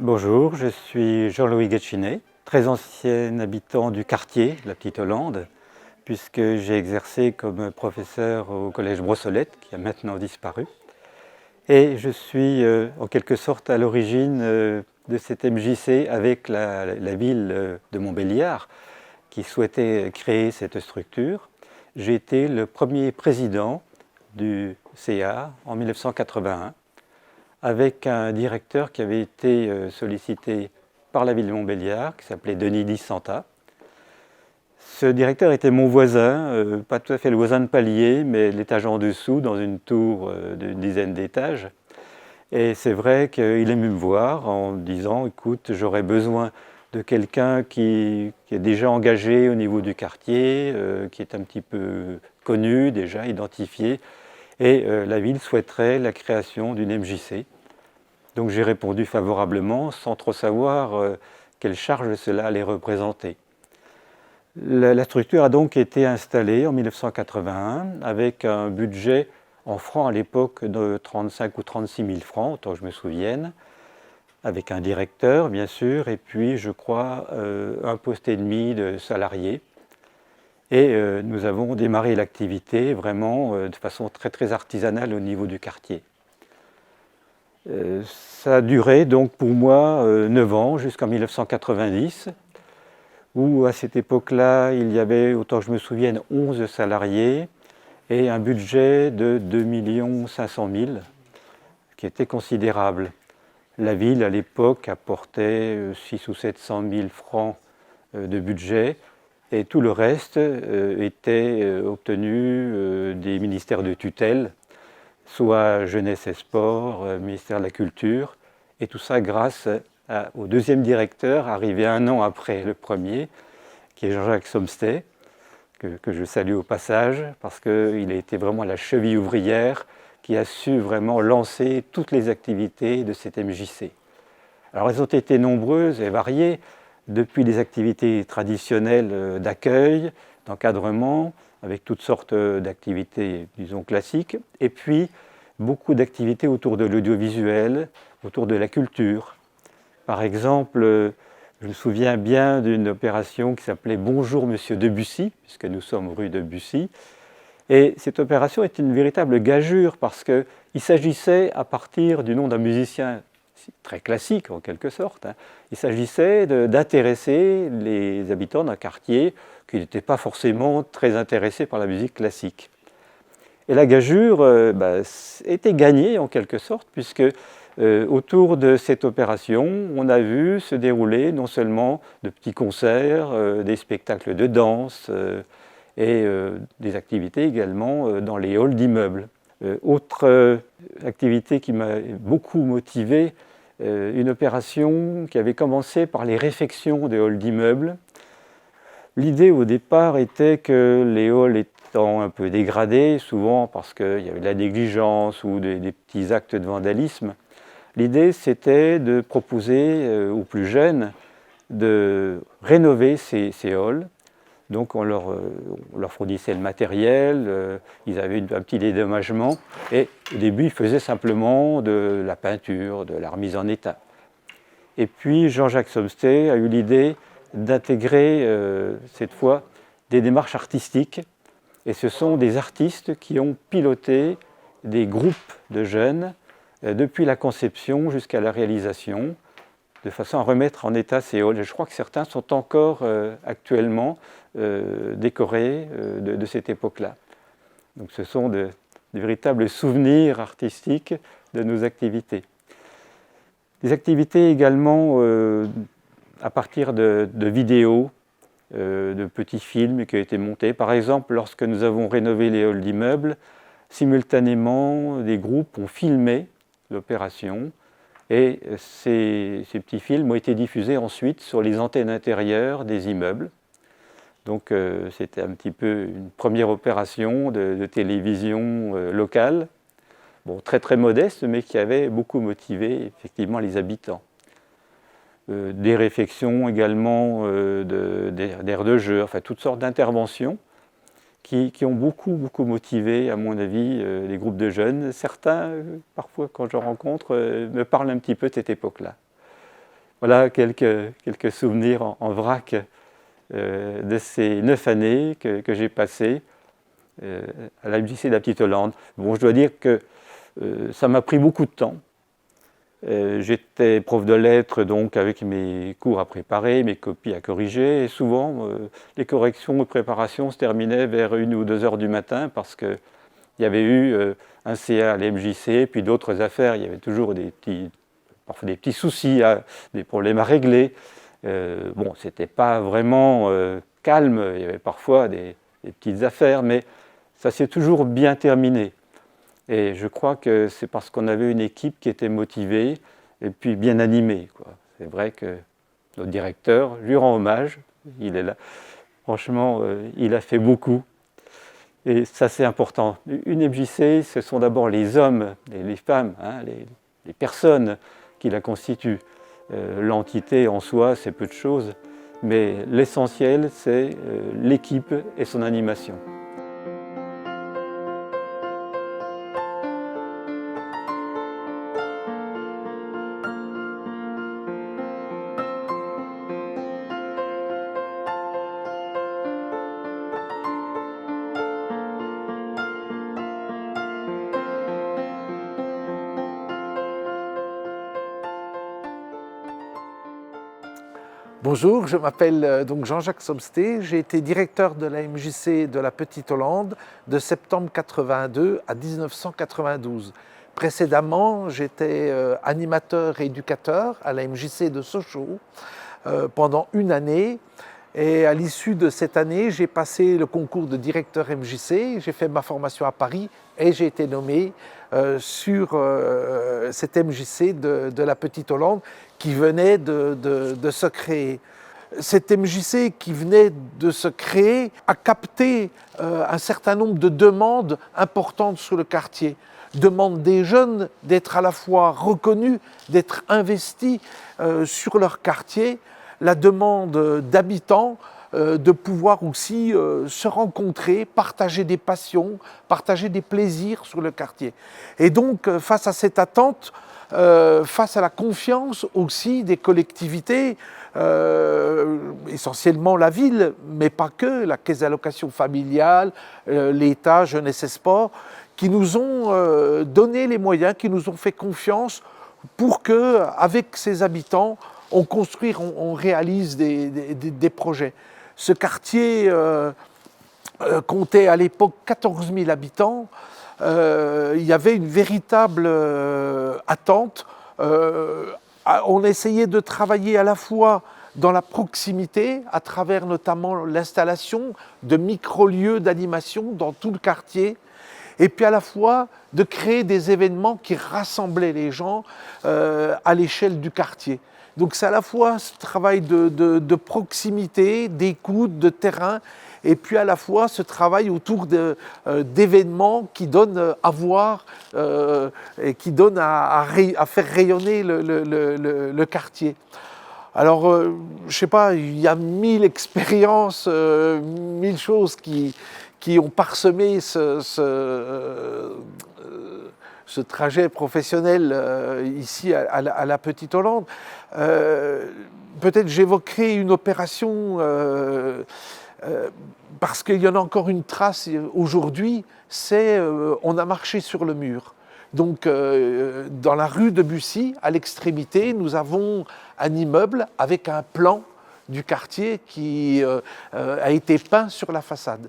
Bonjour, je suis Jean-Louis Guetchinet, très ancien habitant du quartier, la Petite Hollande, puisque j'ai exercé comme professeur au collège Brossolette, qui a maintenant disparu. Et je suis en quelque sorte à l'origine de cette MJC avec la ville de Montbéliard, qui souhaitait créer cette structure. J'ai été le premier président du CA en 1981, avec un directeur qui avait été sollicité par la ville de Montbéliard, qui s'appelait Denis Di Santa. Ce directeur était mon voisin, pas tout à fait le voisin de palier, mais l'étage en dessous, dans une tour d'une dizaine d'étages. Et c'est vrai qu'il est venu me voir en me disant « Écoute, j'aurais besoin de quelqu'un qui est déjà engagé au niveau du quartier, qui est un petit peu connu, déjà identifié, et la ville souhaiterait la création d'une MJC. » Donc j'ai répondu favorablement, sans trop savoir quelle charge cela allait représenter. La structure a donc été installée en 1981 avec un budget en francs à l'époque de 35 ou 36 000 francs, autant que je me souvienne, avec un directeur bien sûr, et puis je crois un poste et demi de salariés. Et nous avons démarré l'activité vraiment de façon très artisanale au niveau du quartier. Ça a duré donc pour moi 9 ans, jusqu'en 1990, où à cette époque-là, il y avait, autant que je me souvienne, 11 salariés et un budget de 2 500 000, qui était considérable. La ville, à l'époque, apportait 600 ou 700 000 francs de budget, et tout le reste était obtenu des ministères de tutelle, soit Jeunesse et Sport, ministère de la Culture, et tout ça grâce au deuxième directeur, arrivé 1 an après le premier, qui est Jean-Jacques Somstet, que je salue au passage, parce qu'il a été vraiment la cheville ouvrière qui a su vraiment lancer toutes les activités de cette MJC. Alors elles ont été nombreuses et variées, depuis les activités traditionnelles d'accueil, d'encadrement, avec toutes sortes d'activités, disons, classiques, et puis beaucoup d'activités autour de l'audiovisuel, autour de la culture. Par exemple, je me souviens bien d'une opération qui s'appelait « Bonjour Monsieur Debussy », puisque nous sommes rue Debussy, et cette opération est une véritable gageure, parce qu'il s'agissait, à partir du nom d'un musicien très classique en quelque sorte, il s'agissait d'intéresser les habitants d'un quartier qui n'étaient pas forcément très intéressés par la musique classique. Et la gageure était gagnée en quelque sorte, puisque autour de cette opération, on a vu se dérouler non seulement de petits concerts, des spectacles de danse et des activités également dans les halls d'immeubles. Autre activité qui m'a beaucoup motivé, une opération qui avait commencé par les réfections des halls d'immeubles. L'idée au départ était que les halls étant un peu dégradés, souvent parce qu'il y avait de la négligence ou des petits actes de vandalisme, l'idée c'était de proposer aux plus jeunes de rénover ces halls. Donc on leur fournissait le matériel, ils avaient un petit dédommagement et au début ils faisaient simplement de la peinture, de la remise en état. Et puis Jean-Jacques Somsté a eu l'idée d'intégrer cette fois des démarches artistiques et ce sont des artistes qui ont piloté des groupes de jeunes depuis la conception jusqu'à la réalisation, de façon à remettre en état ces halls. Et je crois que certains sont encore actuellement décorés de cette époque-là. Donc ce sont des véritables souvenirs artistiques de nos activités. Des activités également à partir de vidéos, de petits films qui ont été montés. Par exemple, lorsque nous avons rénové les halls d'immeubles, simultanément, des groupes ont filmé l'opération et ces petits films ont été diffusés ensuite sur les antennes intérieures des immeubles. Donc c'était un petit peu une première opération de télévision locale, bon, très très modeste, mais qui avait beaucoup motivé effectivement les habitants. Des réflexions également d'aires de jeu, enfin toutes sortes d'interventions qui ont beaucoup motivé, à mon avis, les groupes de jeunes. Certains, parfois quand je rencontre, me parlent un petit peu de cette époque-là. Voilà quelques souvenirs en vrac de ces 9 années que j'ai passées à la MJC de la Petite Hollande. Bon, je dois dire que ça m'a pris beaucoup de temps. J'étais prof de lettres, donc avec mes cours à préparer, mes copies à corriger, et souvent les corrections ou préparations se terminaient vers 1 ou 2 heures du matin parce qu'il y avait eu un CA à l'MJC, puis d'autres affaires, il y avait toujours parfois des petits soucis, des problèmes à régler. Bon, c'était pas vraiment calme, il y avait parfois des petites affaires, mais ça s'est toujours bien terminé. Et je crois que c'est parce qu'on avait une équipe qui était motivée et puis bien animée, quoi. C'est vrai que notre directeur, je lui rend hommage, il est là. Franchement, il a fait beaucoup. Et ça, c'est important. Une MJC, ce sont d'abord les hommes et les femmes, hein, les personnes qui la constituent. L'entité en soi, c'est peu de choses, mais l'essentiel, c'est l'équipe et son animation. Bonjour, je m'appelle donc Jean-Jacques Somsté, j'ai été directeur de la MJC de la Petite Hollande de septembre 82 à 1992. Précédemment, j'étais animateur et éducateur à la MJC de Sochaux pendant 1 année. Et à l'issue de cette année, j'ai passé le concours de directeur MJC, j'ai fait ma formation à Paris et j'ai été nommé sur cette MJC de la Petite Hollande qui venait de se créer. Cette MJC qui venait de se créer a capté un certain nombre de demandes importantes sur le quartier. Demande des jeunes d'être à la fois reconnus, d'être investis sur leur quartier, la demande d'habitants de pouvoir aussi se rencontrer, partager des passions, partager des plaisirs sur le quartier. Et donc, face à cette attente, face à la confiance aussi des collectivités, essentiellement la ville, mais pas que, la caisse d'allocation familiale, l'État, jeunesse et sport, qui nous ont donné les moyens, qui nous ont fait confiance pour que, avec ces habitants, on construise, on réalise des projets. Ce quartier comptait à l'époque 14 000 habitants. Il y avait une véritable attente. On essayait de travailler à la fois dans la proximité, à travers notamment l'installation de micro-lieux d'animation dans tout le quartier, et puis à la fois de créer des événements qui rassemblaient les gens à l'échelle du quartier. Donc c'est à la fois ce travail de proximité, d'écoute, de terrain, et puis à la fois ce travail autour d'événements qui donnent à voir et qui donnent à faire rayonner le quartier. Alors, je ne sais pas, il y a 1000 expériences, 1000 choses qui ont parsemé ce trajet professionnel ici à la Petite Hollande. Peut-être j'évoquerai une opération parce qu'il y en a encore une trace aujourd'hui, c'est on a marché sur le mur. Donc dans la rue de Bussy, à l'extrémité, nous avons un immeuble avec un plan du quartier qui a été peint sur la façade.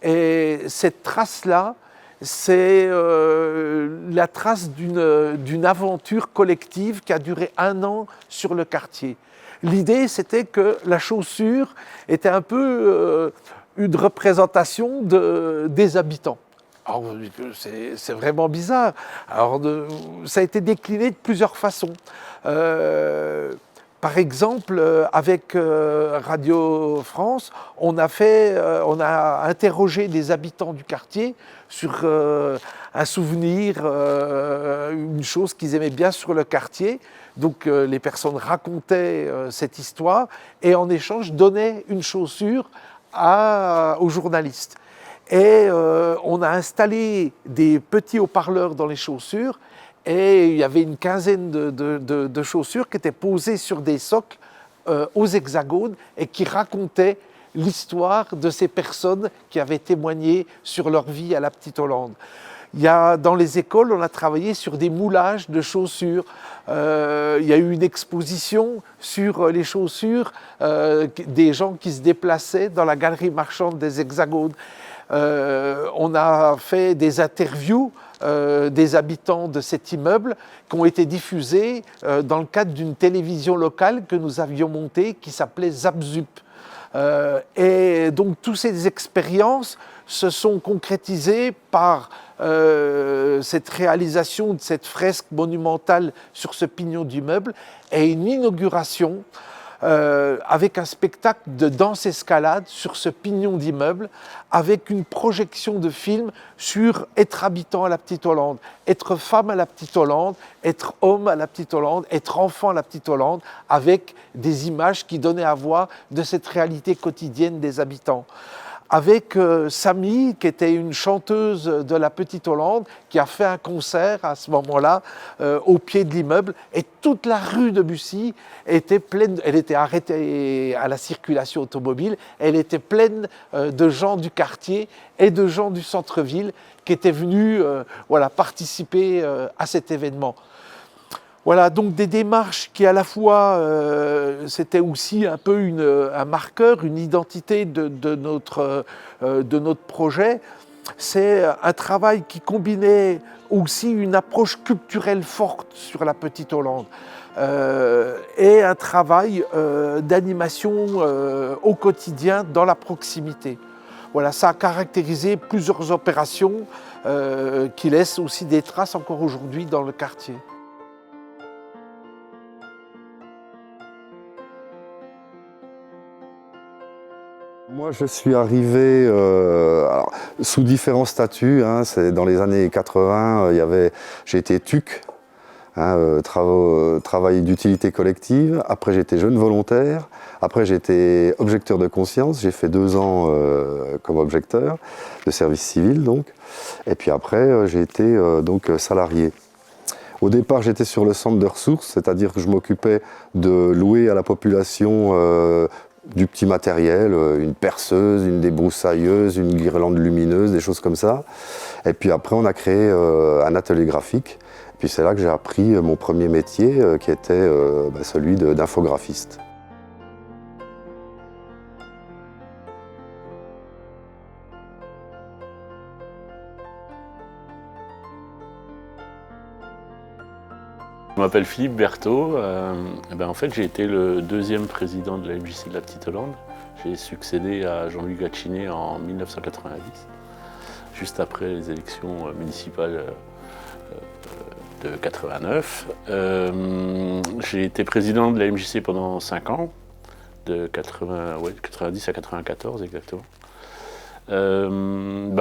Et cette trace-là, c'est la trace d'une aventure collective qui a duré 1 an sur le quartier. L'idée, c'était que la chaussure était un peu une représentation des habitants. Alors, c'est vraiment bizarre. Alors, ça a été décliné de plusieurs façons. Par exemple, avec Radio France, on a interrogé des habitants du quartier sur un souvenir, une chose qu'ils aimaient bien sur le quartier. Donc les personnes racontaient cette histoire et en échange donnaient une chaussure aux journalistes. Et on a installé des petits haut-parleurs dans les chaussures et il y avait une quinzaine de chaussures qui étaient posées sur des socles aux hexagones et qui racontaient l'histoire de ces personnes qui avaient témoigné sur leur vie à la Petite Hollande. Dans les écoles, on a travaillé sur des moulages de chaussures. Il y a eu une exposition sur les chaussures des gens qui se déplaçaient dans la galerie marchande des hexagones. On a fait des interviews des habitants de cet immeuble qui ont été diffusées dans le cadre d'une télévision locale que nous avions montée qui s'appelait Zapzup. Et donc toutes ces expériences se sont concrétisées par cette réalisation de cette fresque monumentale sur ce pignon d'immeuble et une inauguration avec un spectacle de danse-escalade sur ce pignon d'immeuble, avec une projection de film sur être habitant à la Petite Hollande, être femme à la Petite Hollande, être homme à la Petite Hollande, être enfant à la Petite Hollande, avec des images qui donnaient à voir de cette réalité quotidienne des habitants. Avec Samy, qui était une chanteuse de la Petite Hollande, qui a fait un concert à ce moment-là au pied de l'immeuble, et toute la rue de Bussy était pleine, elle était arrêtée à la circulation automobile, elle était pleine de gens du quartier et de gens du centre-ville qui étaient venus participer à cet événement. Voilà, donc des démarches qui à la fois, c'était aussi un peu un marqueur, une identité de notre projet. C'est un travail qui combinait aussi une approche culturelle forte sur la Petite Hollande et un travail d'animation au quotidien dans la proximité. Voilà, ça a caractérisé plusieurs opérations qui laissent aussi des traces encore aujourd'hui dans le quartier. Moi, je suis arrivé sous différents statuts. C'est dans les années 80, j'ai été TUC, travail d'utilité collective. Après, j'étais jeune volontaire. Après, j'étais objecteur de conscience. J'ai fait 2 ans comme objecteur de service civil, donc. Et puis après, j'ai été donc salarié. Au départ, j'étais sur le centre de ressources, c'est-à-dire que je m'occupais de louer à la population du petit matériel, une perceuse, une débroussailleuse, une guirlande lumineuse, des choses comme ça. Et puis après, on a créé un atelier graphique. Et puis c'est là que j'ai appris mon premier métier, qui était celui d'infographiste. Je m'appelle Philippe Berthaud. En fait, j'ai été le 2e président de la MJC de la Petite Hollande. J'ai succédé à Jean-Louis Gatchinet en 1990. juste après les élections municipales de 89. J'ai été président de la MJC pendant 5 ans, de 90 à 94 exactement.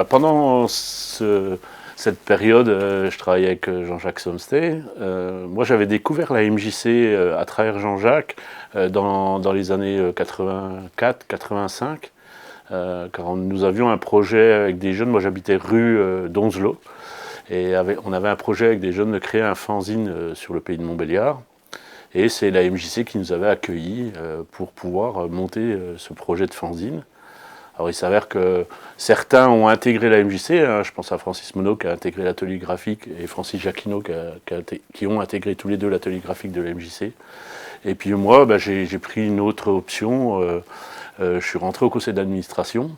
Pendant cette période, je travaillais avec Jean-Jacques Somsté. Moi, j'avais découvert la MJC à travers Jean-Jacques dans les années 84-85, car nous avions un projet avec des jeunes. Moi, j'habitais rue d'Onzelot, et on avait un projet avec des jeunes de créer un fanzine sur le pays de Montbéliard. Et c'est la MJC qui nous avait accueillis pour pouvoir monter ce projet de fanzine. Alors il s'avère que certains ont intégré la MJC, hein, je pense à Francis Monod qui a intégré l'atelier graphique et Francis Jacquinot qui ont intégré tous les deux l'atelier graphique de la MJC. Et puis moi, j'ai pris une autre option, je suis rentré au conseil d'administration,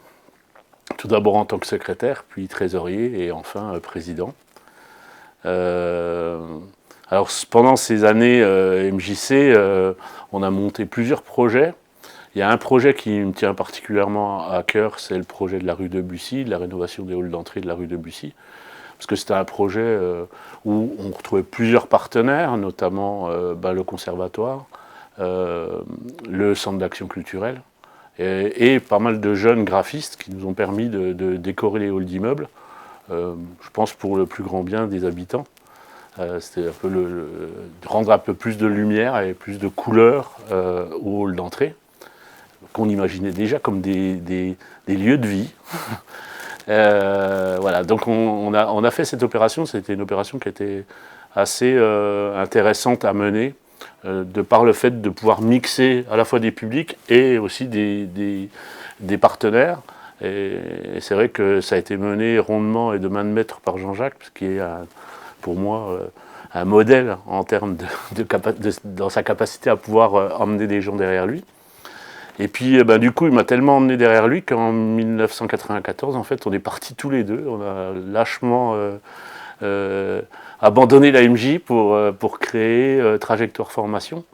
tout d'abord en tant que secrétaire, puis trésorier et enfin président. Alors pendant ces années MJC, on a monté plusieurs projets. Il y a un projet qui me tient particulièrement à cœur, c'est le projet de la rue de Bussy, de la rénovation des halls d'entrée de la rue de Bussy. Parce que c'était un projet où on retrouvait plusieurs partenaires, notamment le conservatoire, le centre d'action culturelle, et pas mal de jeunes graphistes qui nous ont permis de décorer les halls d'immeubles, je pense pour le plus grand bien des habitants. C'était un peu de rendre un peu plus de lumière et plus de couleur aux halls d'entrée, qu'on imaginait déjà comme des lieux de vie. Voilà, donc on a fait cette opération. C'était une opération qui était assez intéressante à mener, de par le fait de pouvoir mixer à la fois des publics et aussi des partenaires. Et c'est vrai que ça a été mené rondement et de main de maître par Jean-Jacques, qui est pour moi un modèle en termes dans sa capacité à pouvoir emmener des gens derrière lui. Et puis du coup il m'a tellement emmené derrière lui qu'en 1994 en fait on est partis tous les deux, on a lâchement abandonné la MJ pour créer Trajectoire Formation.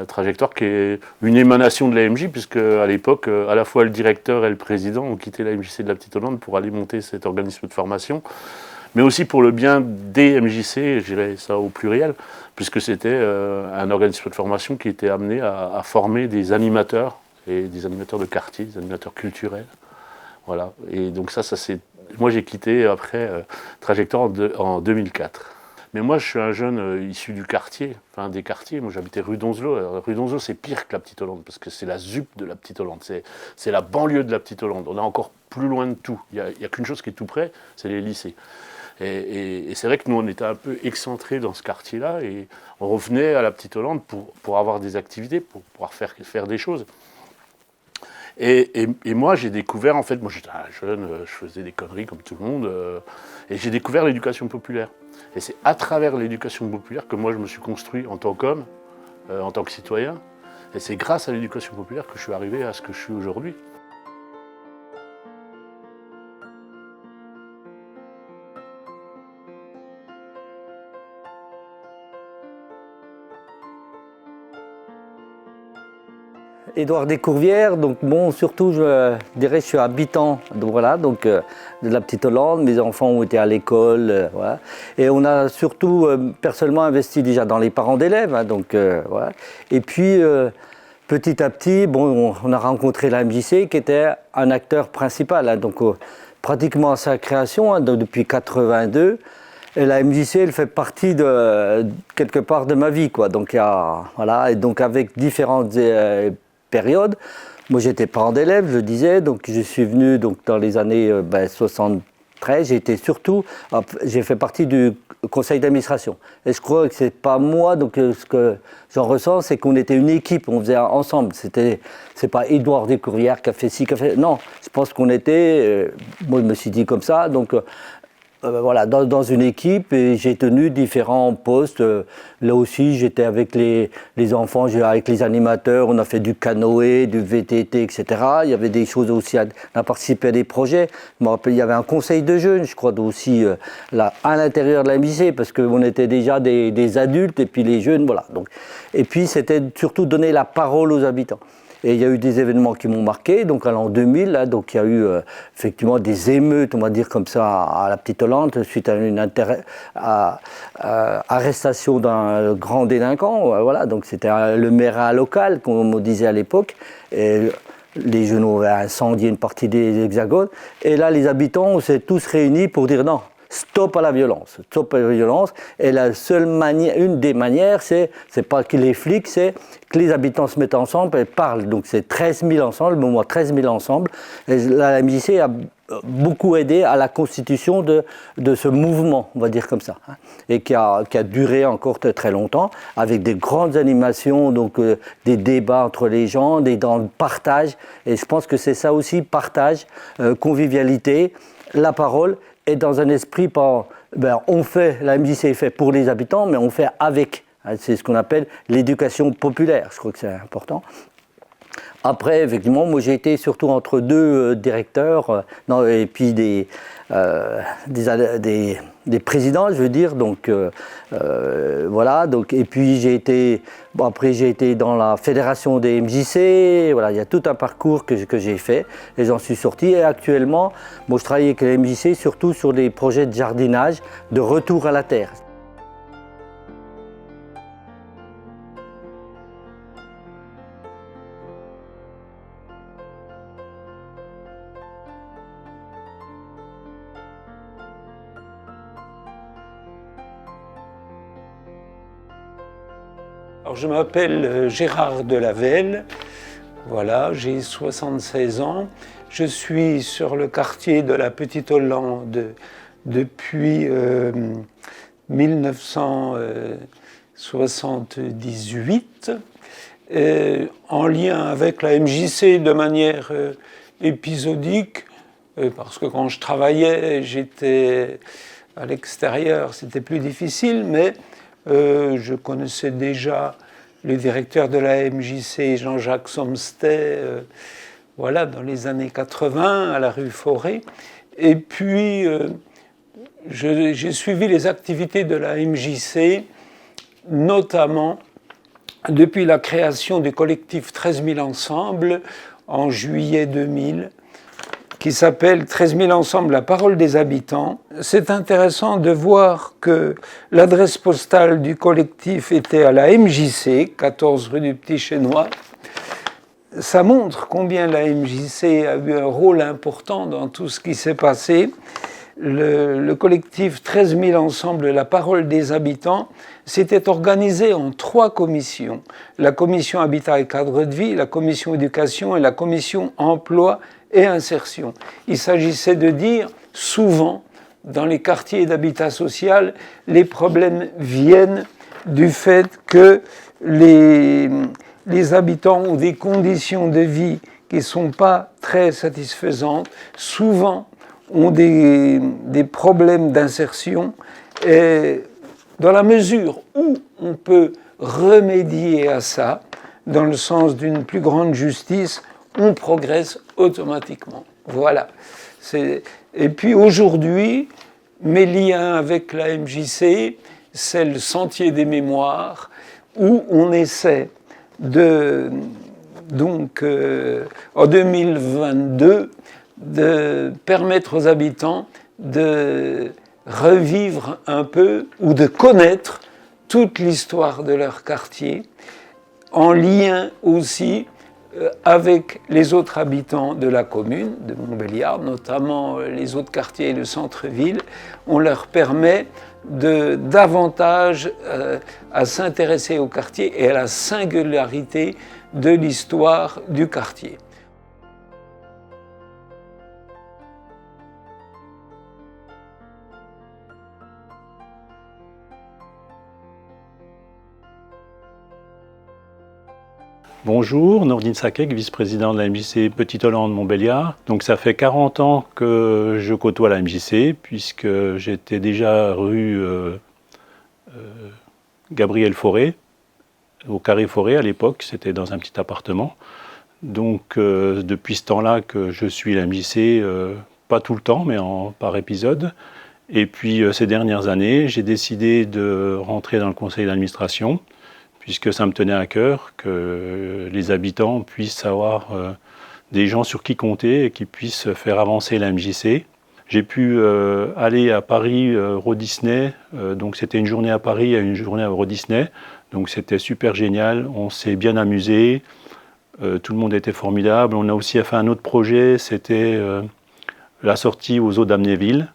Trajectoire qui est une émanation de la MJ, puisque à l'époque à la fois le directeur et le président ont quitté la MJC de la Petite Hollande pour aller monter cet organisme de formation, mais aussi pour le bien des MJC, je dirais ça au pluriel, puisque c'était un organisme de formation qui était amené à former des animateurs, et des animateurs de quartier, des animateurs culturels. Voilà. Et donc ça c'est... Moi j'ai quitté après Trajectoire en 2004. Mais moi je suis un jeune issu du quartier, enfin des quartiers. Moi j'habitais rue d'Onzelot. Rue d'Onzelot c'est pire que la Petite Hollande, parce que c'est la ZUP de la Petite Hollande, c'est la banlieue de la Petite Hollande. On est encore plus loin de tout. Il n'y a qu'une chose qui est tout près, c'est les lycées. Et c'est vrai que nous, on était un peu excentrés dans ce quartier-là, et on revenait à la Petite Hollande pour avoir des activités, pour pouvoir faire des choses. Et moi, j'ai découvert, en fait, moi j'étais un jeune, je faisais des conneries comme tout le monde, et j'ai découvert l'éducation populaire. Et c'est à travers l'éducation populaire que moi je me suis construit en tant qu'homme, en tant que citoyen, et c'est grâce à l'éducation populaire que je suis arrivé à ce que je suis aujourd'hui. Édouard Descourvières, donc bon, surtout je dirais je suis habitant donc voilà, donc, de la Petite Hollande, mes enfants ont été à l'école, voilà. Et on a surtout personnellement investi déjà dans les parents d'élèves, hein, donc voilà. Et puis petit à petit, bon, on a rencontré la MJC qui était un acteur principal, hein, donc pratiquement à sa création, hein, depuis 82. Et la MJC, elle fait partie quelque part de ma vie, quoi. Donc voilà, et donc avec différentes période. Moi, j'étais parent d'élèves, je disais, donc je suis venu donc, dans les années 73. J'ai fait partie du conseil d'administration. Et je crois que c'est pas moi, donc ce que j'en ressens, c'est qu'on était une équipe, on faisait ensemble. C'est pas Édouard Descourvières qui a fait ci, qui a fait... Non, je pense qu'on était... moi, je me suis dit comme ça, donc... voilà, dans une équipe, et j'ai tenu différents postes. Là aussi, j'étais avec les enfants, avec les animateurs, on a fait du canoë, du VTT, etc. Il y avait des choses aussi, on a participé à des projets. Je me rappelle, il y avait un conseil de jeunes, je crois, aussi là, à l'intérieur de la MJC, parce qu'on était déjà des adultes, et puis les jeunes, voilà. Donc, et puis, c'était surtout donner la parole aux habitants. Et il y a eu des événements qui m'ont marqué. Donc, à l'an 2000, là, donc, il y a eu effectivement des émeutes, on va dire comme ça, à la Petite Hollande, suite à une arrestation d'un grand délinquant. Voilà, donc c'était le maire local, comme on disait à l'époque. Et les genoux avaient incendié une partie des hexagones. Et là, les habitants, on s'est tous réunis pour dire non. Stop à la violence, stop à la violence. Et la seule manière, une des manières, c'est pas que les flics, c'est que les habitants se mettent ensemble et parlent. Donc c'est 13 000 ensemble, le mouvement 13 000 ensemble. Et la MJC a beaucoup aidé à la constitution de ce mouvement, on va dire comme ça, hein, et qui a duré encore très longtemps, avec des grandes animations, donc des débats entre les gens, des grands partages. Et je pense que c'est ça aussi, partage, convivialité, la parole. Et dans un esprit, on fait, la MJC est fait pour les habitants, mais on fait avec. C'est ce qu'on appelle l'éducation populaire, je crois que c'est important. Après, effectivement, moi j'ai été surtout entre deux directeurs, et puis des présidents, je veux dire. Donc voilà. Donc, et puis j'ai été dans la fédération des MJC. Voilà, il y a tout un parcours que j'ai fait et j'en suis sorti. Et actuellement, moi je travaille avec les MJC surtout sur des projets de jardinage, de retour à la terre. Alors, je m'appelle Gérard Delavelle, voilà, j'ai 76 ans. Je suis sur le quartier de la Petite Hollande depuis 1978, en lien avec la MJC de manière épisodique, parce que quand je travaillais, j'étais à l'extérieur, c'était plus difficile, mais je connaissais déjà le directeur de la MJC, Jean-Jacques Somstet, voilà, dans les années 80, à la rue Forêt. Et puis, j'ai suivi les activités de la MJC, notamment depuis la création du collectif 13 000 Ensemble en juillet 2000, qui s'appelle 13 000 Ensemble, la parole des habitants. C'est intéressant de voir que l'adresse postale du collectif était à la MJC, 14 rue du Petit Chênois. Ça montre combien la MJC a eu un rôle important dans tout ce qui s'est passé. Le collectif 13 000 Ensemble, la parole des habitants, s'était organisé en 3 commissions. La commission Habitat et Cadre de Vie, la commission Éducation et la commission Emploi et insertion. Il s'agissait de dire, souvent, dans les quartiers d'habitat social, les problèmes viennent du fait que les habitants ont des conditions de vie qui ne sont pas très satisfaisantes, souvent ont des problèmes d'insertion, et dans la mesure où on peut remédier à ça, dans le sens d'une plus grande justice, on progresse automatiquement. Voilà. Et puis aujourd'hui, mes liens avec la MJC, c'est le Sentier des Mémoires, où on essaie en 2022, de permettre aux habitants de revivre un peu ou de connaître toute l'histoire de leur quartier, en lien aussi avec les autres habitants de la commune de Montbéliard, notamment les autres quartiers et le centre-ville. On leur permet davantage à s'intéresser au quartier et à la singularité de l'histoire du quartier. Bonjour, Nordine Sakek, vice-président de la MJC Petite Hollande Montbéliard. Donc ça fait 40 ans que je côtoie la MJC, puisque j'étais déjà rue Gabriel Fauré, au Carré Forêt à l'époque, c'était dans un petit appartement. Donc depuis ce temps-là que je suis la MJC, pas tout le temps, mais par épisode. Et puis ces dernières années, j'ai décidé de rentrer dans le conseil d'administration, puisque ça me tenait à cœur que les habitants puissent avoir des gens sur qui compter et qui puissent faire avancer la MJC. J'ai pu aller à Paris, Euro Disney, donc c'était une journée à Paris et une journée à Euro Disney, donc c'était super génial, on s'est bien amusé, tout le monde était formidable. On a aussi fait un autre projet, c'était la sortie aux eaux d'Amnéville.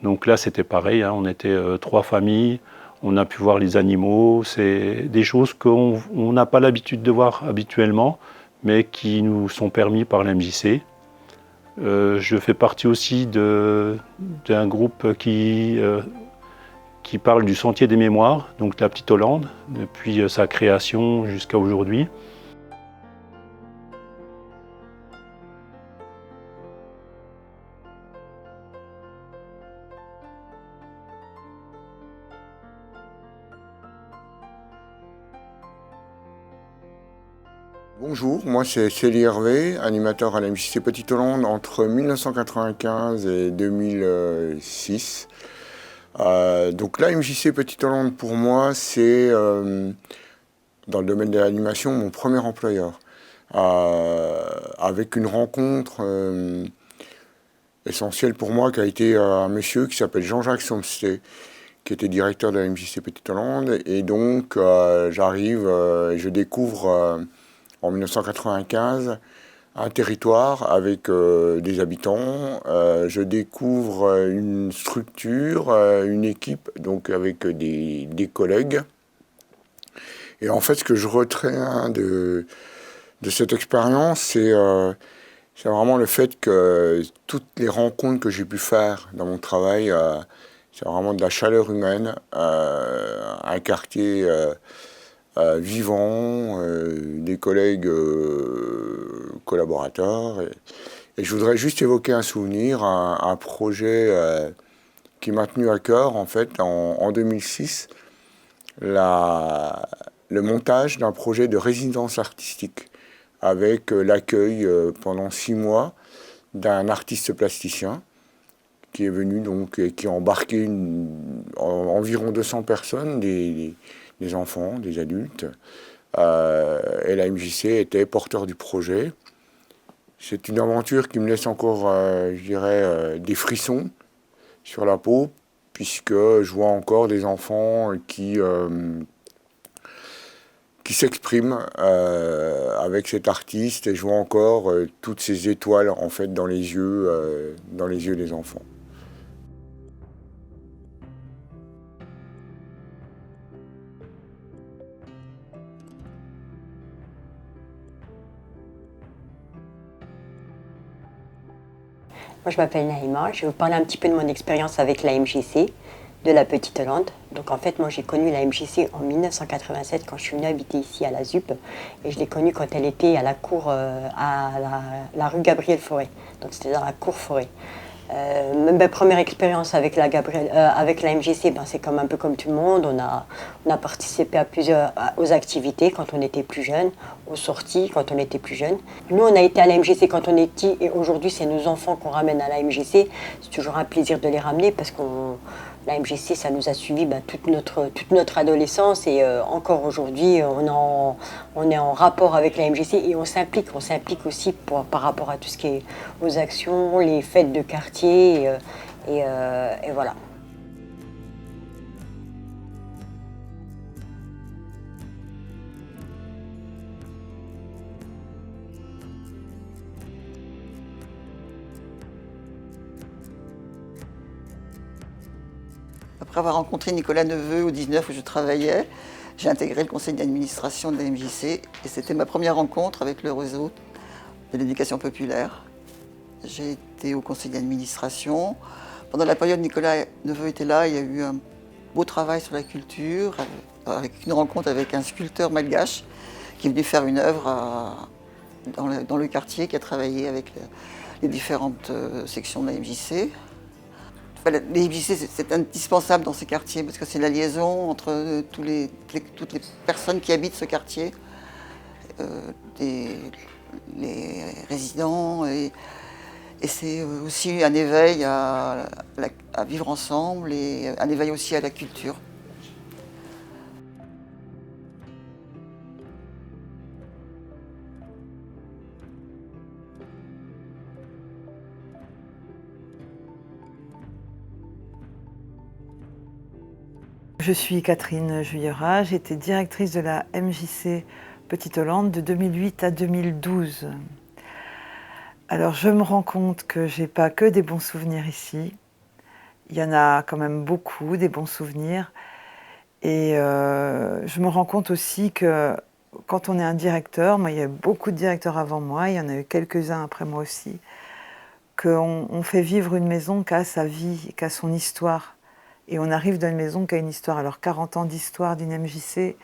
Donc là, c'était pareil, hein, on était 3 familles, on a pu voir les animaux. C'est des choses qu'on n'a pas l'habitude de voir habituellement, mais qui nous sont permis par la MJC. Je fais partie aussi d'un groupe qui parle du Sentier des Mémoires, donc la Petite Hollande, depuis sa création jusqu'à aujourd'hui. Bonjour, moi c'est Célie Hervé, animateur à la MJC Petite Hollande entre 1995 et 2006. Donc la MJC Petite Hollande pour moi c'est, dans le domaine de l'animation, mon premier employeur. Avec une rencontre essentielle pour moi qui a été un monsieur qui s'appelle Jean-Jacques Somsté, qui était directeur de la MJC Petite Hollande. Et donc j'arrive et je découvre en 1995 un territoire avec des habitants. Je découvre une structure, une équipe, donc avec des collègues. Et en fait, ce que je retiens de cette expérience, c'est vraiment le fait que toutes les rencontres que j'ai pu faire dans mon travail, c'est vraiment de la chaleur humaine, un quartier vivant, des collègues collaborateurs. Et je voudrais juste évoquer un souvenir, un projet qui m'a tenu à cœur en fait en 2006, le montage d'un projet de résidence artistique avec l'accueil pendant 6 mois d'un artiste plasticien qui est venu donc et qui a embarqué environ 200 personnes, des enfants, des adultes, et la MJC était porteur du projet. C'est une aventure qui me laisse encore, je dirais, des frissons sur la peau, puisque je vois encore des enfants qui s'expriment avec cet artiste, et je vois encore toutes ces étoiles en fait dans les yeux des enfants. Moi, je m'appelle Naïma. Je vais vous parler un petit peu de mon expérience avec la MJC de la Petite Hollande. Donc, en fait, moi, j'ai connu la MJC en 1987 quand je suis venue habiter ici à la ZUP. Et je l'ai connue quand elle était à la cour, à la rue Gabriel Fauré. Donc, c'était dans la cour Fauré. Ma première expérience avec la MJC, c'est comme un peu comme tout le monde. On a participé aux activités quand on était plus jeune, aux sorties quand on était plus jeune. Nous, on a été à la MJC quand on est petit, et aujourd'hui, c'est nos enfants qu'on ramène à la MJC. C'est toujours un plaisir de les ramener parce que la MJC, ça nous a suivis toute notre adolescence, et encore aujourd'hui, on est en rapport avec la MJC et on s'implique aussi par rapport à tout ce qui est aux actions, les fêtes de quartier, et voilà. Après avoir rencontré Nicolas Neveu au 19 où je travaillais, j'ai intégré le conseil d'administration de la MJC, et c'était ma première rencontre avec le réseau de l'éducation populaire. J'ai été au conseil d'administration. Pendant la période où Nicolas Neveu était là, il y a eu un beau travail sur la culture, avec une rencontre avec un sculpteur malgache qui est venu faire une œuvre dans le quartier, qui a travaillé avec les différentes sections de la MJC. La MJC, c'est indispensable dans ces quartiers parce que c'est la liaison entre toutes les personnes qui habitent ce quartier, les résidents, et c'est aussi un éveil à vivre ensemble, et un éveil aussi à la culture. Je suis Catherine Juillera, j'étais directrice de la MJC Petite-Hollande de 2008 à 2012. Alors je me rends compte que j'ai pas que des bons souvenirs ici. Il y en a quand même beaucoup, des bons souvenirs. Et je me rends compte aussi que quand on est un directeur, moi il y a beaucoup de directeurs avant moi, il y en a eu quelques-uns après moi aussi, qu'on fait vivre une maison qui a sa vie, qui a son histoire. Et on arrive dans une maison qui a une histoire. Alors 40 ans d'histoire d'une MJC,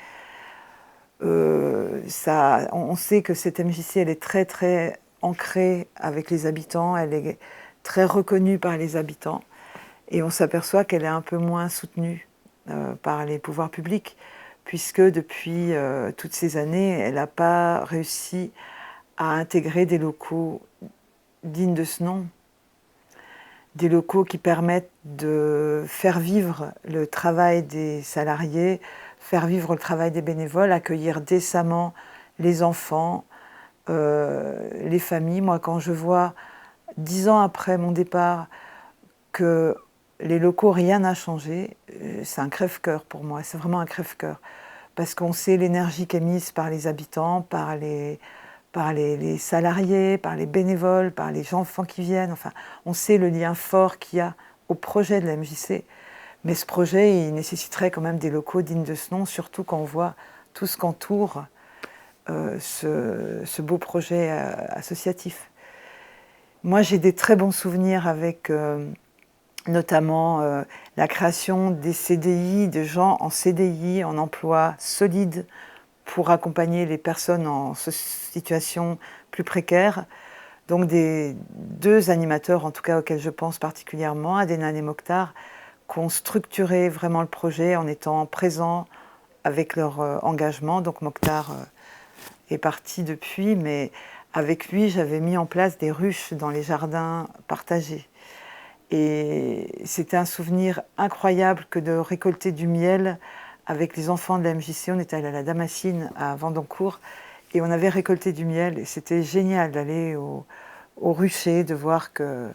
on sait que cette MJC, elle est très très ancrée avec les habitants, elle est très reconnue par les habitants. Et on s'aperçoit qu'elle est un peu moins soutenue par les pouvoirs publics, puisque depuis toutes ces années, elle n'a pas réussi à intégrer des locaux dignes de ce nom. Des locaux qui permettent de faire vivre le travail des salariés, faire vivre le travail des bénévoles, accueillir décemment les enfants, les familles. Moi, quand je vois, 10 ans après mon départ, que les locaux, rien n'a changé, c'est un crève-cœur pour moi, c'est vraiment un crève-cœur. Parce qu'on sait l'énergie qui est mise par les habitants, par les salariés, par les bénévoles, par les enfants qui viennent. Enfin, on sait le lien fort qu'il y a au projet de la MJC. Mais ce projet, il nécessiterait quand même des locaux dignes de ce nom, surtout quand on voit tout ce qu'entoure ce beau projet associatif. Moi, j'ai des très bons souvenirs avec notamment la création des CDI, de gens en CDI, en emploi solide, pour accompagner les personnes en situation plus précaire. Donc des deux animateurs, en tout cas auxquels je pense particulièrement, Adénan et Mokhtar, qui ont structuré vraiment le projet en étant présents avec leur engagement. Donc Mokhtar est parti depuis, mais avec lui, j'avais mis en place des ruches dans les jardins partagés. Et c'était un souvenir incroyable que de récolter du miel avec les enfants de la MJC. On était allé à la Damascine à Vendancourt et on avait récolté du miel. Et c'était génial d'aller au rucher, de voir que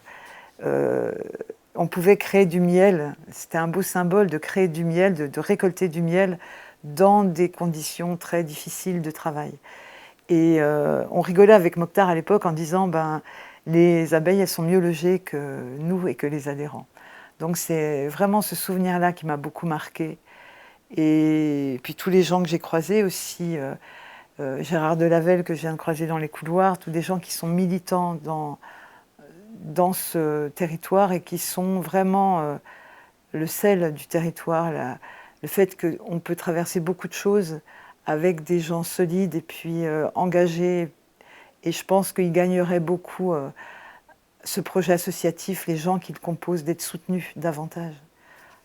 on pouvait créer du miel. C'était un beau symbole de créer du miel, de récolter du miel dans des conditions très difficiles de travail. Et on rigolait avec Mokhtar à l'époque en disant les abeilles, elles sont mieux logées que nous et que les adhérents. Donc c'est vraiment ce souvenir-là qui m'a beaucoup marqué. Et puis tous les gens que j'ai croisés aussi, Gérard Delavelle que je viens de croiser dans les couloirs, tous des gens qui sont militants dans ce territoire et qui sont vraiment le sel du territoire, le fait qu'on peut traverser beaucoup de choses avec des gens solides et puis engagés. Et je pense qu'il gagnerait beaucoup, ce projet associatif, les gens qui le composent, d'être soutenus davantage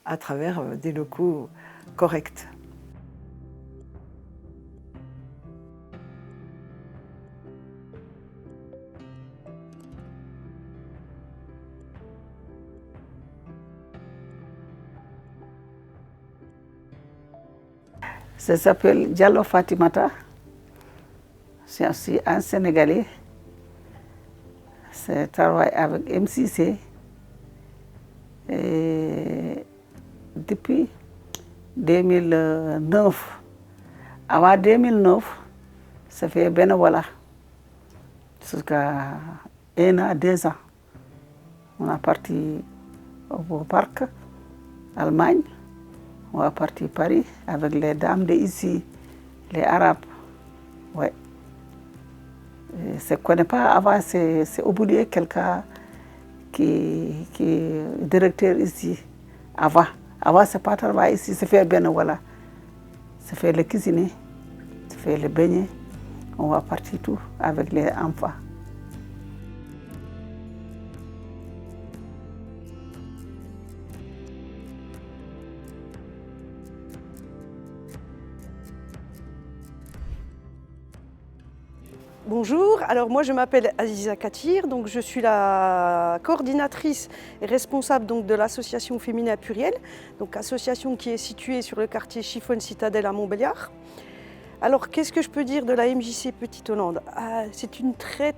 à travers des locaux corrects. Ça s'appelle Diallo Fatimata. C'est aussi un Sénégalais. Je travaille avec MCC. Et depuis 2009. Avant 2009, ça fait bénévolat. Jusqu'à 1 an, 2 ans. On est parti au parc, Allemagne. On est parti à Paris avec les dames d'ici, les Arabes. Ouais. Je ne connais pas avant, c'est oublié quelqu'un qui est directeur ici. Avant c'est pas travailler ici, c'est faire bien, voilà. C'est faire le cuisiner, c'est faire le beignet. On va partir tout avec les enfants. Bonjour, alors moi je m'appelle Aziza Katir, donc je suis la coordinatrice et responsable donc, de l'association Féminin Pluriel, donc association qui est située sur le quartier Chiffonne Citadelle à Montbéliard. Alors qu'est-ce que je peux dire de la MJC Petite-Hollande? C'est une très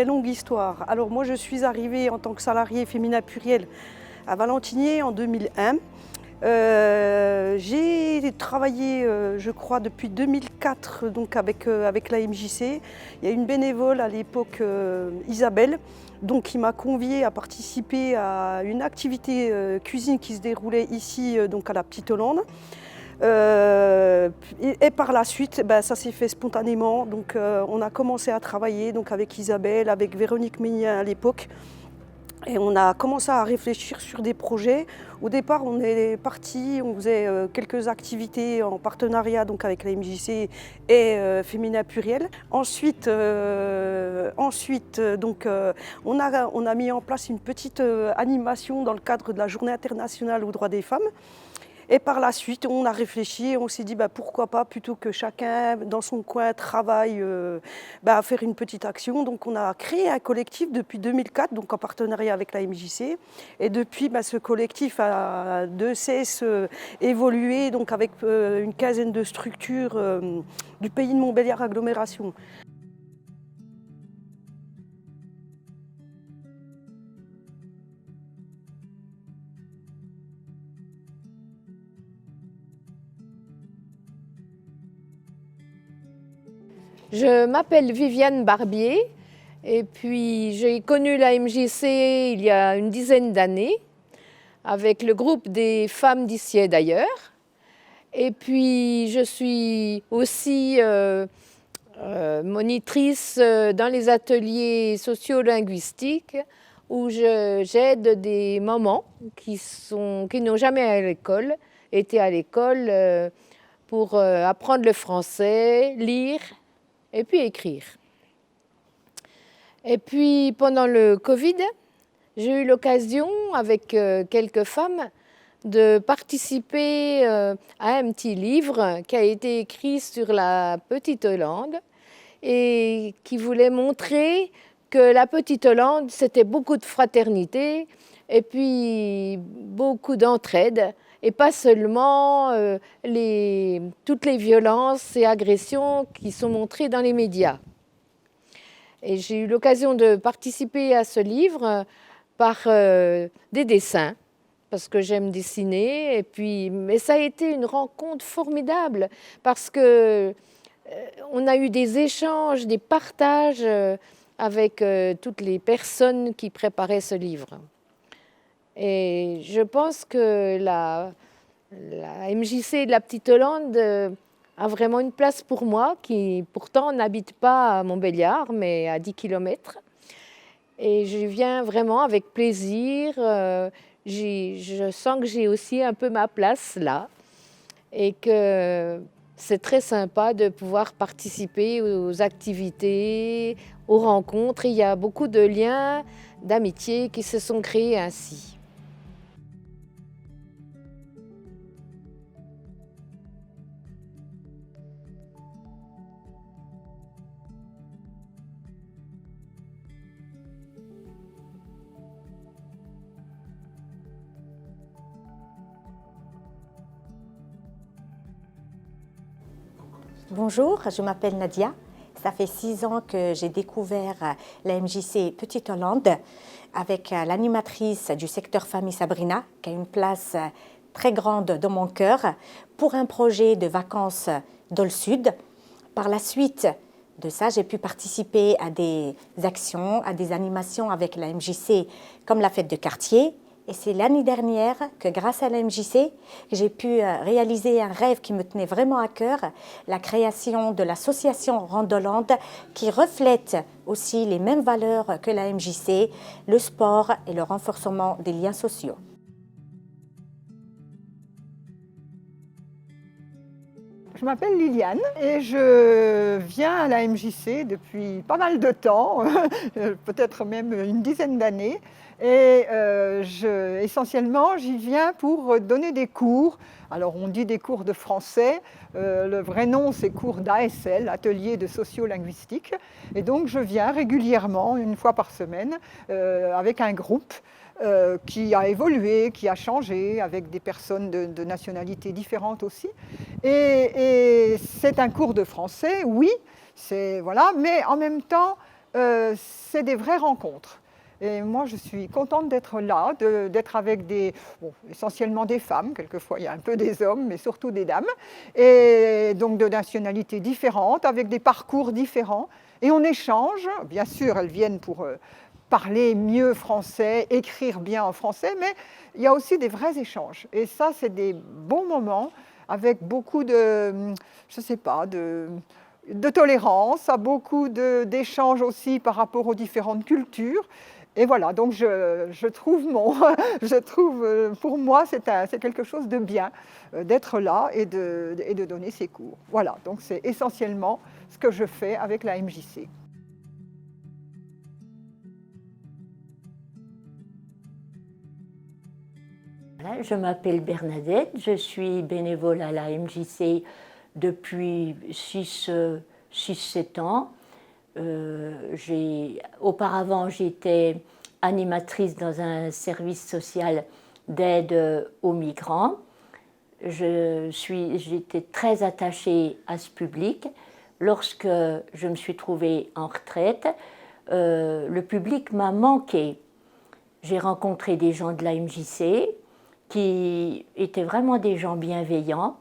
longue histoire. Alors moi je suis arrivée en tant que salariée Féminin Pluriel à Valentinier en 2001. J'ai travaillé, je crois, depuis 2004 donc avec la MJC. Il y a une bénévole à l'époque, Isabelle, donc, qui m'a conviée à participer à une activité cuisine qui se déroulait ici donc à la Petite Hollande. Et par la suite, ça s'est fait spontanément. Donc, on a commencé à travailler donc, avec Isabelle, avec Véronique Ménien à l'époque. Et on a commencé à réfléchir sur des projets. Au départ, on est parti, on faisait quelques activités en partenariat donc avec la MJC et Féminin Pluriel. Ensuite, on a mis en place une petite animation dans le cadre de la Journée internationale aux droits des femmes. Et par la suite, on a réfléchi et on s'est dit pourquoi pas, plutôt que chacun dans son coin travaille à faire une petite action. Donc on a créé un collectif depuis 2004, donc en partenariat avec la MJC. Et depuis, ce collectif a de cesse évolué donc avec une quinzaine de structures du pays de Montbéliard agglomération. Je m'appelle Viviane Barbier et puis j'ai connu la MJC il y a une dizaine d'années avec le groupe des femmes d'Issier d'ailleurs. Et puis je suis aussi monitrice dans les ateliers sociolinguistiques où j'aide des mamans qui n'ont jamais été à l'école pour apprendre le français, lire et puis écrire. Et puis pendant le Covid, j'ai eu l'occasion avec quelques femmes de participer à un petit livre qui a été écrit sur la Petite Hollande et qui voulait montrer que la Petite Hollande, c'était beaucoup de fraternité et puis beaucoup d'entraide. Et pas seulement toutes les violences et agressions qui sont montrées dans les médias. Et j'ai eu l'occasion de participer à ce livre par des dessins, parce que j'aime dessiner. Mais ça a été une rencontre formidable, parce qu'on a eu des échanges, des partages avec toutes les personnes qui préparaient ce livre. Et je pense que la MJC de la Petite Hollande a vraiment une place pour moi, qui pourtant n'habite pas à Montbéliard, mais à 10 km. Et je viens vraiment avec plaisir. Je sens que j'ai aussi un peu ma place là. Et que c'est très sympa de pouvoir participer aux activités, aux rencontres. Et il y a beaucoup de liens d'amitié qui se sont créés ainsi. Bonjour, je m'appelle Nadia. Ça fait 6 ans que j'ai découvert la MJC Petite Hollande avec l'animatrice du secteur famille Sabrina, qui a une place très grande dans mon cœur, pour un projet de vacances dans le Sud. Par la suite de ça, j'ai pu participer à des actions, à des animations avec la MJC, comme la fête de quartier. Et c'est l'année dernière que, grâce à la MJC, j'ai pu réaliser un rêve qui me tenait vraiment à cœur, la création de l'association Ronde-Hollande, qui reflète aussi les mêmes valeurs que la MJC, le sport et le renforcement des liens sociaux. Je m'appelle Liliane et je viens à la MJC depuis pas mal de temps, peut-être même une dizaine d'années. Et essentiellement, j'y viens pour donner des cours. Alors, on dit des cours de français. Le vrai nom, c'est cours d'ASL, Atelier de Sociolinguistique. Et donc, je viens régulièrement, une fois par semaine, avec un groupe qui a évolué, qui a changé, avec des personnes de nationalités différentes aussi. Et c'est un cours de français, oui, voilà, mais en même temps, c'est des vraies rencontres. Et moi, je suis contente d'être là, d'être avec essentiellement des femmes, quelquefois il y a un peu des hommes, mais surtout des dames, et donc de nationalités différentes, avec des parcours différents. Et on échange, bien sûr, elles viennent pour parler mieux français, écrire bien en français, mais il y a aussi des vrais échanges. Et ça, c'est des bons moments avec beaucoup de, je sais pas, de tolérance, beaucoup d'échanges aussi par rapport aux différentes cultures. Et voilà, donc je trouve, pour moi, c'est quelque chose de bien d'être là et de donner ces cours. Voilà, donc c'est essentiellement ce que je fais avec la MJC. Voilà, je m'appelle Bernadette, je suis bénévole à la MJC depuis 6-7 ans. Auparavant, j'étais animatrice dans un service social d'aide aux migrants. J'étais très attachée à ce public. Lorsque je me suis trouvée en retraite, le public m'a manqué. J'ai rencontré des gens de la MJC qui étaient vraiment des gens bienveillants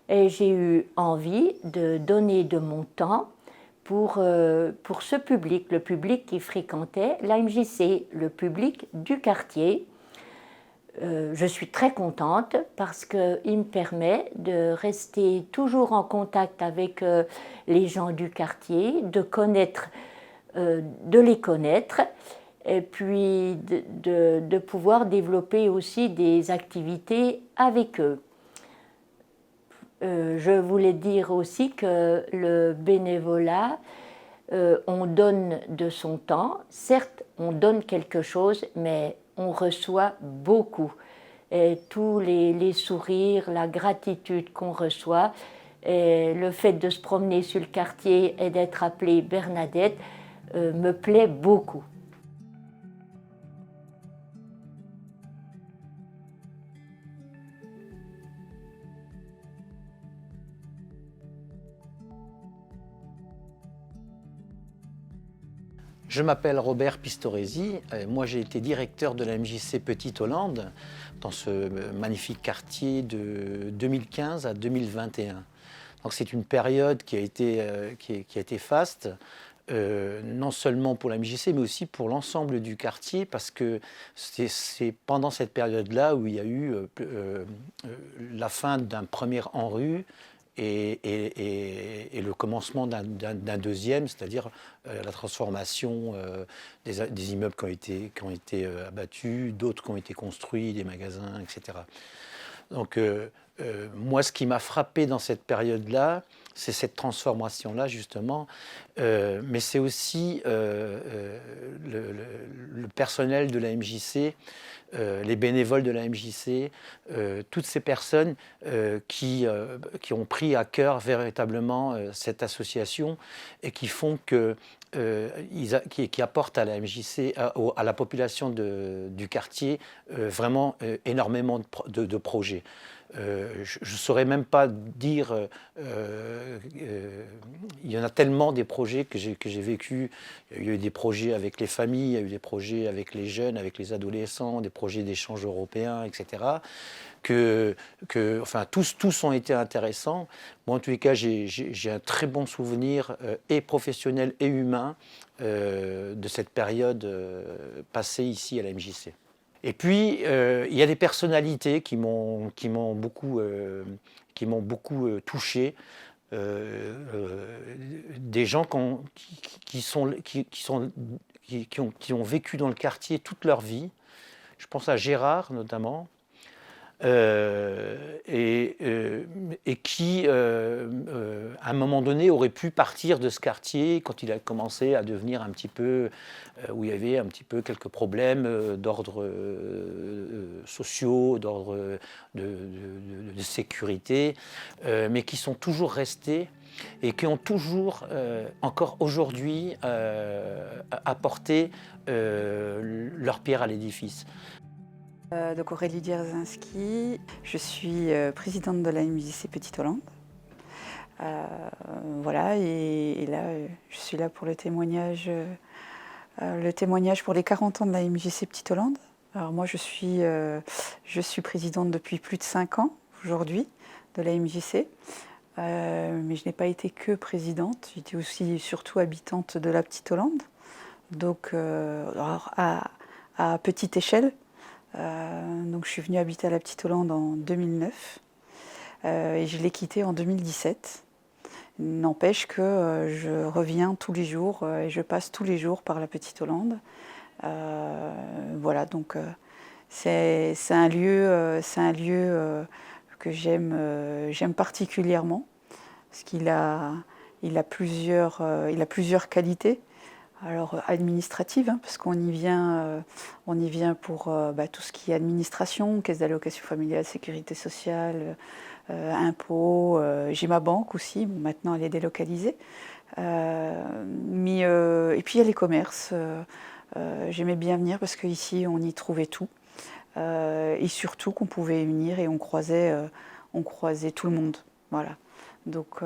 et j'ai eu envie de donner de mon temps pour ce public, le public qui fréquentait la MJC, le public du quartier. Je suis très contente parce qu'il me permet de rester toujours en contact avec les gens du quartier, de les connaître et puis de pouvoir développer aussi des activités avec eux. Je voulais dire aussi que le bénévolat, on donne de son temps. Certes, on donne quelque chose, mais on reçoit beaucoup. Et tous les sourires, la gratitude qu'on reçoit, et le fait de se promener sur le quartier et d'être appelée Bernadette me plaît beaucoup. Je m'appelle Robert Pistoresi, moi j'ai été directeur de la MJC Petite Hollande dans ce magnifique quartier de 2015 à 2021. Donc c'est une période qui a été faste, non seulement pour la MJC mais aussi pour l'ensemble du quartier parce que c'est pendant cette période-là où il y a eu la fin d'un premier ANRU, et le commencement d'un deuxième, c'est-à-dire la transformation des immeubles qui ont été abattus, d'autres qui ont été construits, des magasins, etc. Donc moi, ce qui m'a frappé dans cette période-là, c'est cette transformation-là, justement, mais c'est aussi le personnel de la MJC, les bénévoles de la MJC, toutes ces personnes qui ont pris à cœur véritablement cette association et qui font qui apportent à la MJC, à la population du quartier, vraiment énormément de projets. Je ne saurais même pas dire, il y en a tellement des projets que j'ai vécu. Il y a eu des projets avec les familles, il y a eu des projets avec les jeunes, avec les adolescents, des projets d'échange européens, etc. Enfin, tous ont été intéressants. Moi, en tous les cas, j'ai un très bon souvenir, et professionnel et humain, de cette période passée ici à la MJC. Et puis, il y a des personnalités qui m'ont beaucoup touché, des gens qui ont vécu dans le quartier toute leur vie. Je pense à Gérard notamment, et qui, à un moment donné, aurait pu partir de ce quartier quand il a commencé à devenir un petit peu, où il y avait un petit peu quelques problèmes d'ordre sociaux, d'ordre de sécurité, mais qui sont toujours restés et qui ont toujours, encore aujourd'hui, apporté leur pierre à l'édifice. Donc Aurélie Dierzinski, je suis présidente de la MJC Petite Hollande. Voilà, et là, je suis là pour le témoignage le témoignage pour les 40 ans de la MJC Petite Hollande. Alors moi, je suis présidente depuis plus de 5 ans aujourd'hui de la MJC. Mais je n'ai pas été que présidente, j'étais aussi surtout habitante de la Petite Hollande, donc alors à petite échelle. Donc je suis venue habiter à la Petite Hollande en 2009 et je l'ai quittée en 2017. N'empêche que je reviens tous les jours et je passe tous les jours par la Petite Hollande. Voilà, donc c'est un lieu que j'aime particulièrement, parce qu'il a plusieurs qualités. Alors administratives, hein, parce qu'on y vient pour tout ce qui est administration, caisse d'allocation familiale, sécurité sociale, impôts. J'ai ma banque aussi, bon, maintenant elle est délocalisée. Et puis il y a les commerces. J'aimais bien venir parce qu'ici on y trouvait tout. Et surtout qu'on pouvait unir et on croisait tout le monde. Voilà. Donc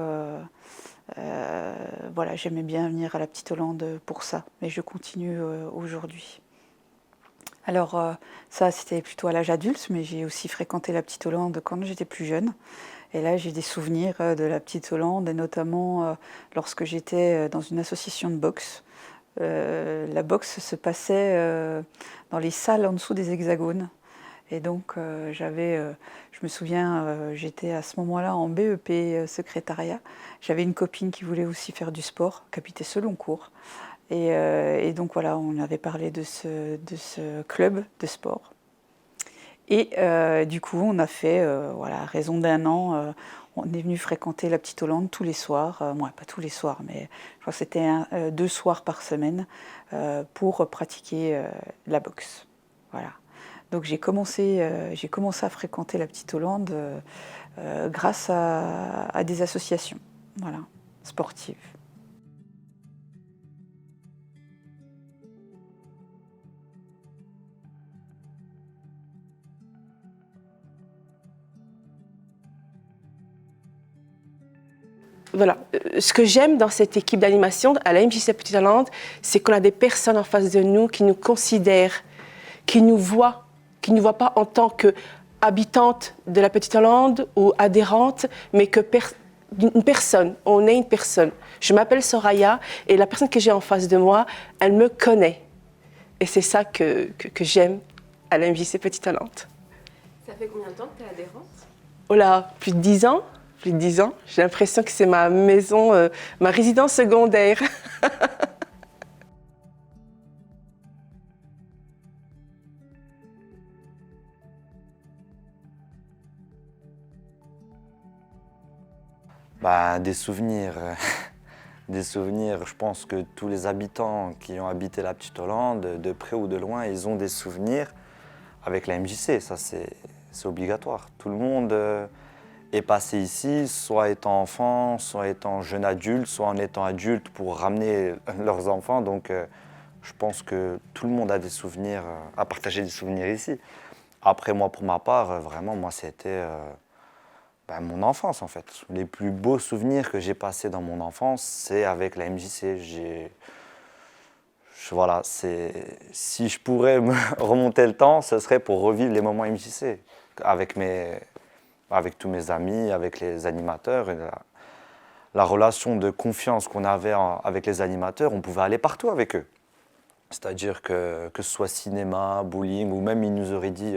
voilà, j'aimais bien venir à la Petite Hollande pour ça, mais je continue aujourd'hui. Alors ça, c'était plutôt à l'âge adulte, mais j'ai aussi fréquenté la Petite Hollande quand j'étais plus jeune. Et là, j'ai des souvenirs de la Petite Hollande, et notamment lorsque j'étais dans une association de boxe. La boxe se passait dans les salles en dessous des hexagones. Et donc, je me souviens, j'étais à ce moment-là en BEP secrétariat. J'avais une copine qui voulait aussi faire du sport, qui habitait Seloncourt. Et donc voilà, on avait parlé de ce club de sport. Et du coup, on a fait, voilà, à raison d'un an, on est venu fréquenter la Petite Hollande tous les soirs. Moi, pas tous les soirs, mais je crois que c'était 2 soirs par semaine pour pratiquer la boxe. Voilà. Donc j'ai commencé à fréquenter la Petite Hollande grâce à des associations, voilà, sportives. Voilà, ce que j'aime dans cette équipe d'animation à la MJC Petite Hollande, c'est qu'on a des personnes en face de nous qui nous considèrent, qui nous voient pas en tant qu'habitante de la Petite Hollande ou adhérente, mais que une personne, on est une personne. Je m'appelle Soraya et la personne que j'ai en face de moi, elle me connaît. Et c'est ça que j'aime à la MJC Petite Hollande. Ça fait combien de temps que tu es adhérente? Oh là, plus de 10 ans. Plus de 10 ans. J'ai l'impression que c'est ma maison, ma résidence secondaire. Des souvenirs. Des souvenirs, je pense que tous les habitants qui ont habité la Petite Hollande, de près ou de loin, ils ont des souvenirs avec la MJC. Ça, c'est obligatoire. Tout le monde est passé ici, soit étant enfant, soit étant jeune adulte, soit en étant adulte pour ramener leurs enfants. Donc je pense que tout le monde a des souvenirs, a partagé des souvenirs ici. Après moi, pour ma part, vraiment, moi c'était mon enfance en fait. Les plus beaux souvenirs que j'ai passés dans mon enfance, c'est avec la MJC. Voilà, si je pourrais me remonter le temps, ce serait pour revivre les moments MJC avec tous mes amis, avec les animateurs. Et la relation de confiance qu'on avait avec les animateurs, on pouvait aller partout avec eux. C'est-à-dire que ce soit cinéma, bowling, ou même ils nous auraient dit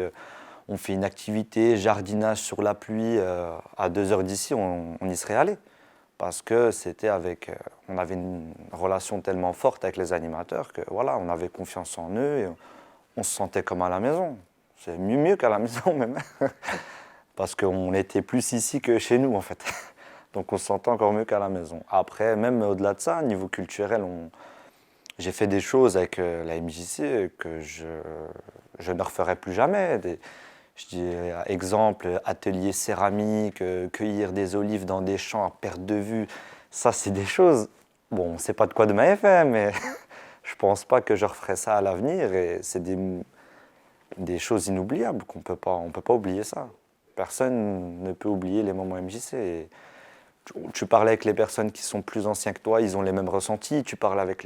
on fait une activité, jardinage sur la pluie, à 2 heures d'ici, on y serait allé. Parce que on avait une relation tellement forte avec les animateurs que voilà, on avait confiance en eux et on se sentait comme à la maison. C'est mieux qu'à la maison même. Parce qu'on était plus ici que chez nous en fait. Donc on se sentait encore mieux qu'à la maison. Après, même au-delà de ça, niveau culturel, j'ai fait des choses avec la MJC que je ne referai plus jamais. Je dis exemple, atelier céramique, cueillir des olives dans des champs à perte de vue. Ça, c'est des choses, bon, on ne sait pas de quoi demain est fait, mais je ne pense pas que je referai ça à l'avenir. Et c'est des choses inoubliables, on ne peut pas oublier ça. Personne ne peut oublier les moments MJC. Tu parles avec les personnes qui sont plus anciens que toi, ils ont les mêmes ressentis. Tu parles avec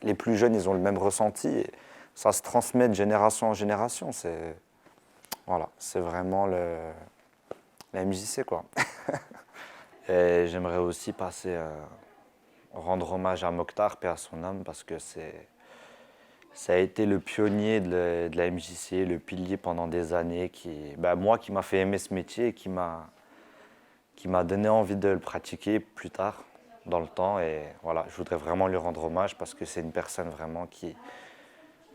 les plus jeunes, ils ont le même ressenti. Et ça se transmet de génération en génération. Voilà, c'est vraiment la MJC, quoi. Et j'aimerais aussi rendre hommage à Mokhtar, paix à son âme, parce que ça a été le pionnier de la MJC, le pilier pendant des années, qui m'a fait aimer ce métier et qui m'a donné envie de le pratiquer plus tard dans le temps. Et voilà, je voudrais vraiment lui rendre hommage parce que c'est une personne vraiment qui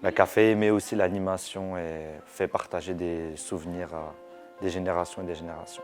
a fait aimer aussi l'animation et fait partager des souvenirs à des générations et des générations.